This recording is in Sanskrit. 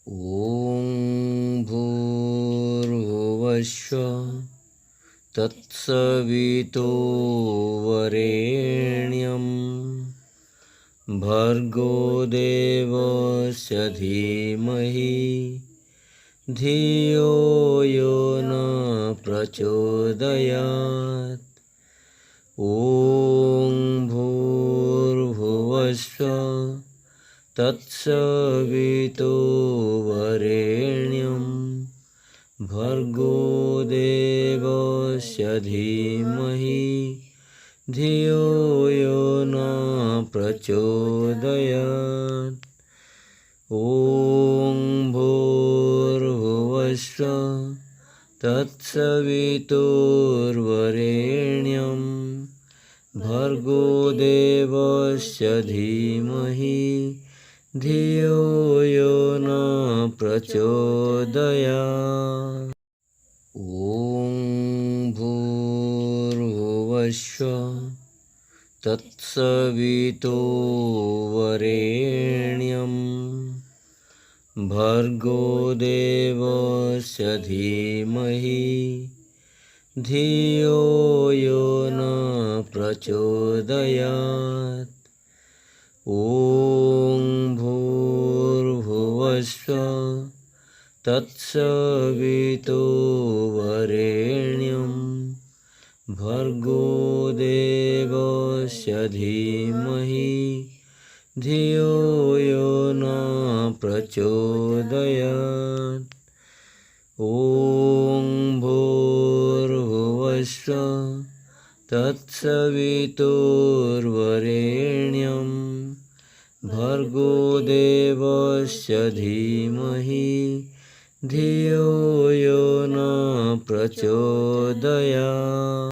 ॐ भूर्भुवस्सुः तत्सवितुर्वरेण्यं भर्गो देवस्य धीमहि धियो यो न प्रचोदयात्। ॐ भूर्भुवस्सुः तत्सवितुर्वरेण्यं भर्गो देवस्य धीमहि धियो यो न प्रचोदयात्। ॐ भूर्भुवस्सुः तत्सवितुर्वरेण्यं भर्गो देवस्य धीमहि धियो यो न प्रचोदयात्। ॐ भूर्भुवस्सुः तत्सवितुर्वरेण्यं भर्गो देवस्य धीमहि धियो यो न प्रचोदयात्। ॐ भूर्भुवस्सुः तत्सवितुर्वरेण्यं भर्गो देवस्य धीमहि धियो यो न प्रचोदयात्। ॐ भूर्भुवस्सुः तत्सवितुर्वरेण्यं भर्गो देवस्य धीमहि धियो यो न प्रचोदयात्।